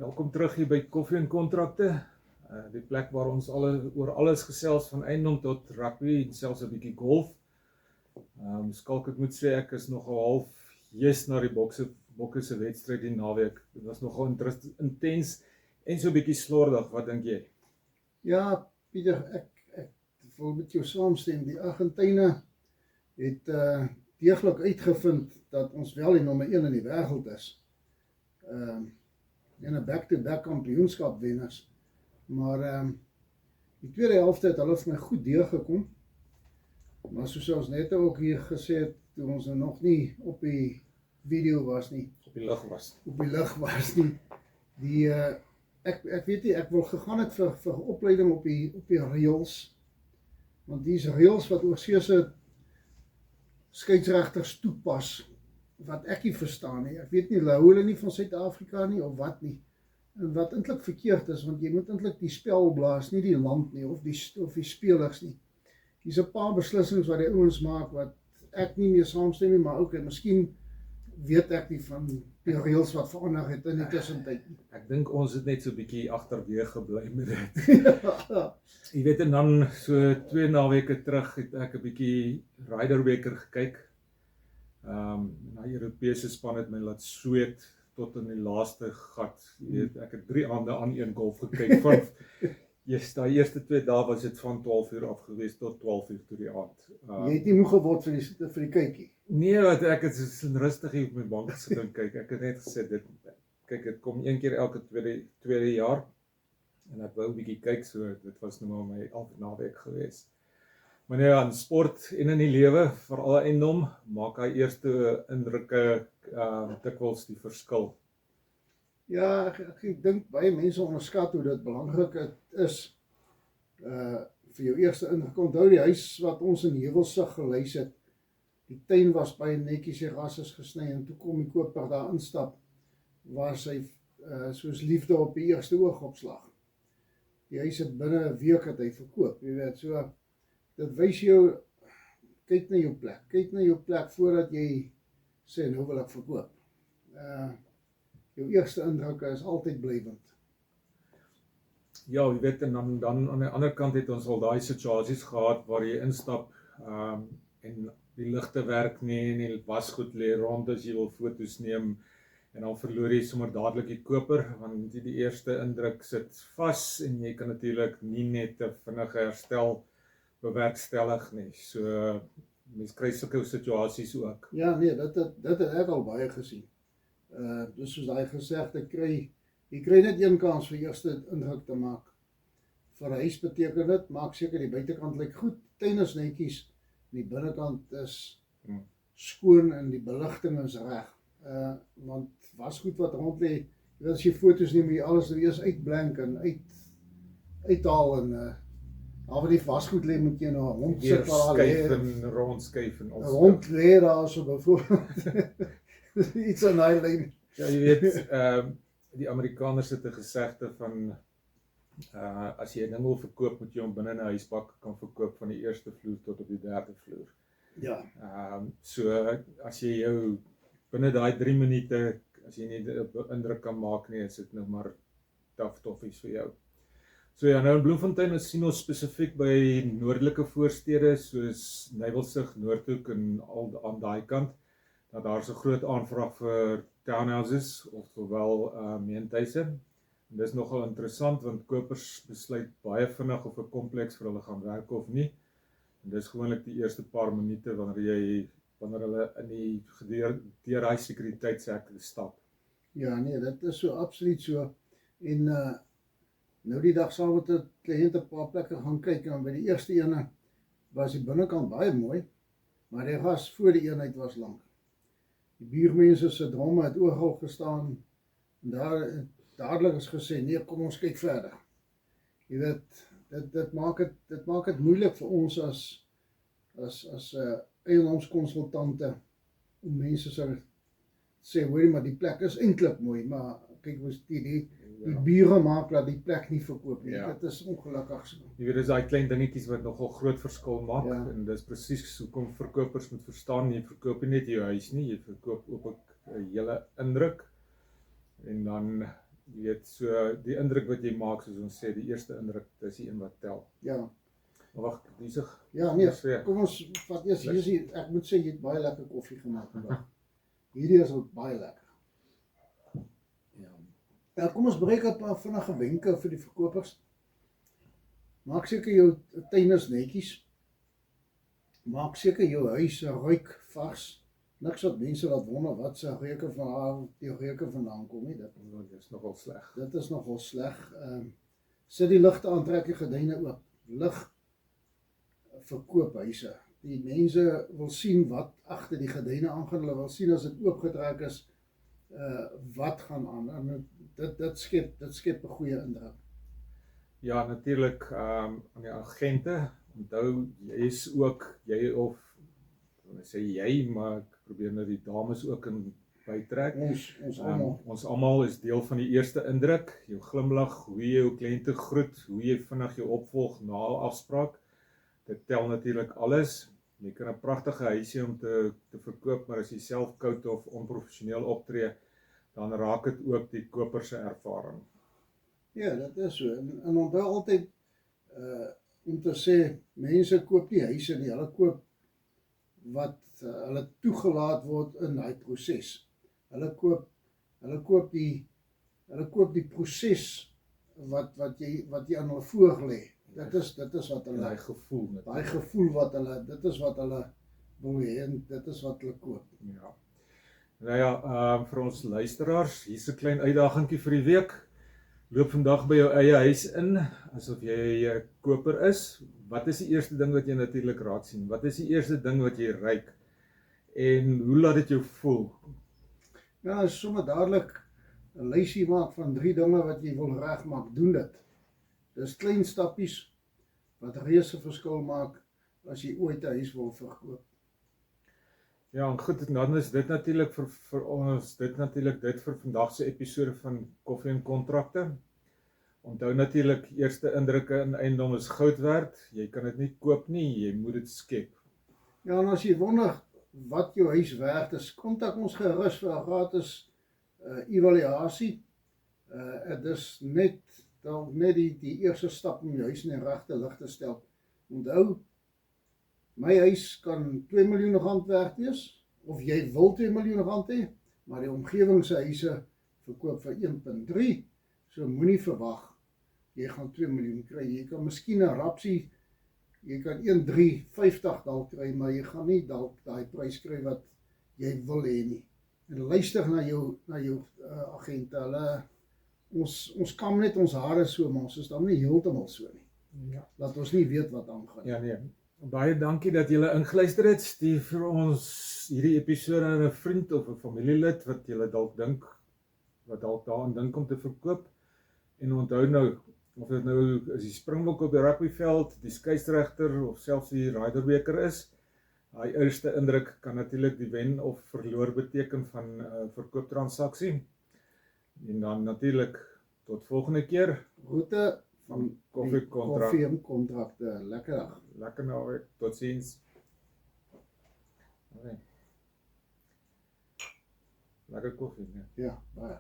Welkom terug hier by Koffie en Kontrakte, die plek waar ons oor alles gesels van eiendom tot rugby en selfs 'n bietjie golf. Skalk, ek moet sê ek is nogal half jes na die Bokke se wedstryd die naweek. Dit was nogal intens en so 'n bietjie slordig. Wat dink jy? Ja, Pieter, ek wil met jou saamstem. Die Argentyne het deeglik uitgevind dat ons wel die nommer 1 in die wêreld is. En 'n back-to-back kampioenskap wenners. Maar die tweede helfte het hulle vir my goed deurgekom. Maar soos ons net ook hier gesê het, toe ons nog nie op die video was nie. Op die lug was. Ek weet nie, ek wil gegaan het vir opleiding op die reëls. Want die is reëls wat oorseese skeieregters toepas, wat ek nie verstaan nie. Ek weet nie, hou hulle nie van Suid-Afrika nie, of wat nie. En wat eintlik verkeerd is, want jy moet eintlik die spel blaas, nie die land nie, of die spelers nie. Hier's 'n paar beslissings wat die ouens maak, wat ek nie meer saamstem nie, maar ook, miskien weet ek nie van die reëls wat verander het in die tussentyd nie. Ek dink ons het net so 'n bietjie agterweeg gebly met dit. Jy weet, en dan so 2 naweke terug het ek 'n bietjie Ryder-beker gekyk. Na Europese span het my laat sweet tot in die laaste gat. Jy weet, ek het 3 aande aan een golf gekyk. Daai eerste 2 dae was dit van 12 uur af gewees tot 12 uur toe die aand. Jy het nie moeg geword vir die kykie? Nee, wat ek het so rustig hier op my bank gesit en kyk. Ek het net gesê dit kom een keer elke tweede jaar. En ek wou 'n bietjie kyk, so dit was nou maar my naweek gewees. Maar nee, aan sport en in die lewe, veral eiendom, maak hy eerste indrukke dikwels die verskil. Ja, ek dink baie mense onderskat hoe dit belangrik is vir jou eerste indruk. Onthou die huis wat ons in Heuwelsig gelys het, die tuin was baie netjies, die gras is gesny, en toe kom die koper daar instap, waar sy soos liefde op die eerste oogopslag. Die huis het binne 'n week het hy verkoop, jy weet, so dit wys jou, kyk na jou plek voordat jy sê, nou wil ek verkoop. Jou eerste indrukke is altyd blywend. Ja, jy weet, en dan aan die ander kant het ons al daai situasies gehad waar jy instap en die ligte werk nie en die wasgoed lê rond as jy wil foto's neem, en dan verloor jy sommer dadelik die koper, want die eerste indruk sit vas en jy kan natuurlik nie net 'n vinnige herstel bewerkstellig nie. So mens kry sulke situasies ook. Ja, nee, dit het ek al baie gesien. Dus soos hy gesegde, jy kry net een kans vir eerste indruk te maak. Vir huis beteken dit, maak seker die buitekant lyk goed, tuin is netjies, die binnekant is skoon en die beligting is reg. Want wasgoed wat rond lê, jy weet, as jy foto's neem, jy alles eers uitblank en uithaal en waar die wasgoed lê, moet jy nou 'n hond sit waar lê, rondskuif en 'n hond lê daar so byvoorbeeld. Iets aan daai lyn. Ja, jy weet, die Amerikaners het 'n gesegde van as jy 'n ding wil verkoop, moet jy hom binne 'n huisbak kan verkoop van die eerste vloer tot op die 3de vloer. Ja. So as jy jou binne daai 3 minute, as jy nie 'n indruk kan maak nie, is dit nou maar toffies vir jou. So ja, nou in Bloemfontein sien ons spesifiek by noordelike voorstede soos Nywelsig, Noordhoek en al aan daai kant, dat daar so 'n groot aanvraag vir townhouses, oftewel meentuise. En dis nogal interessant, want kopers besluit baie vinnig of 'n kompleks vir hulle gaan werk of nie. En dis gewoonlik die eerste paar minute wanneer hulle in die deur hy sekuriteitshek stap. Ja, nee, dit is so absoluut so. En nou die dag saam met 'n kliënt 'n paar plekke gaan kyk, en by die eerste ene was die binnekant baie mooi, maar die gas voor die eenheid was lank. Die buurmense se dromme het oogal gestaan, en dadelik is gesê, nee, kom ons kyk verder. Jy weet, dit maak het moeilik vir ons as eiendomskonsultante om mense sê, hoorie, maar die plek is eintlik mooi, maar kyk, die bure maak dat die plek nie verkoop nie. Dit is ongelukkig so. Jy weet, dis daai klein dingetjies wat nogal groot verskil maak, en dis presies hoekom verkopers moet verstaan, jy verkoop nie net jou huis nie, jy verkoop ook 'n hele indruk, en dan Jy weet, so die indruk wat jy maak, soos ons sê, die eerste indruk, dis die een wat tel. Ja. Maar wag, diesig. Ja, nee, Sê, kom ons vat eers hier, ek moet sê, jy het baie lekker koffie gemaak vandag. Hierdie is ook baie lekker. Ja, kom ons breek 'n paar vinnige wenke vir die verkopers. Maak seker jou tuin is netjies. Maak seker jou huis ruik vars. Niks wat mense laat wonder wat se reuke van haar die reuke vandaan kom nie. dit is nogal sleg. Dit is nogal sleg. Sit die ligte aan, trek die gordyne oop. Lig verkoop huise. Die mense wil sien wat agter die gordyne aangaan. Hulle wil sien as dit oopgetrek is, wat gaan aan. En dit skep 'n goeie indruk. Ja, natuurlik aan die agente. Onthou, jy of sê jy, maar ek probeer nou die dames ook in bytrek. Ons almal. Ons almal is deel van die eerste indruk. Jou glimlag, hoe jy jou kliënte groet, hoe jy vinnig jou opvolg na 'n afspraak. Dit tel natuurlik alles. Jy kan 'n pragtige huisie om te verkoop, maar as jy self koud of onprofessioneel optree, dan raak dit ook die koper se ervaring. Ja, dit is so. En onthou altyd om te sê, mense koop nie huise nie, hulle koop wat hulle toegelaat word in daai proses. Hulle koop die proses wat jy aan hulle voorlê. Dit is wat hulle Daai gevoel met daai gevoel wat hulle dit is wat hulle wil hê en dit is wat hulle koop. Ja. Nou ja, vir ons luisteraars, hier's 'n klein uitdagingkie vir die week. Loop vandag by jou eie huis in, asof jy 'n koper is. Wat is die eerste ding wat jy natuurlik raak sien? Wat is die eerste ding wat jy ruik? En hoe laat dit jou voel? Ja, as sommer dadelik 'n lysie maak van 3 dinge wat jy wil regmaak, doen dit. Dis klein stappies wat reuse verskil maak as jy ooit 'n huis wil verkoop. Ja, en goed, dan is dit natuurlik vir ons, dit vir vandag se episode van Koffie en Kontrakte. Onthou natuurlik, eerste indrukke in eiendom is goud werd. Jy kan dit nie koop nie, jy moet dit skep. Ja, en as jy wonder wat jou huis werd is, kontak ons gerus vir 'n gratis evaluasie. Dit is net die eerste stap om jou huis in die regte lig te stel. Onthou, my huis kan 2 miljoen rand werd wees, of jy wil 2 miljoen rand hê, maar die omgewing se huise verkoop vir 1.3, so moenie verwag jy gaan 2 miljoen kry. Jy kan miskien 'n rapsie, jy kan 1.350 dalk kry, maar jy gaan nie dalk daai prys kry wat jy wil hê nie. En luister na jou agente. Ons kam net ons hare so, maar ons is dan nie heeltemal so nie. Ja. Laat ons nie weet wat aangaan. Ja, nee. Baie dankie dat julle ingeluister het. Stuur vir ons hierdie episode aan 'n vriend of 'n familielid wat julle dalk dink, wat dalk daaraan dink om te verkoop. En onthou nou, of dit nou is die Springbok op die rugbyveld, die skeieregter of selfs die Riderbeker is, daai eerste indruk kan natuurlik die wen of verloor beteken van 'n verkooptransaksie. En dan natuurlik tot volgende keer. Groete van Koffie en Kontrakte. Lekker dag. Lekker naweek. Totsiens. Lekker koffie, nee. Ja, baie.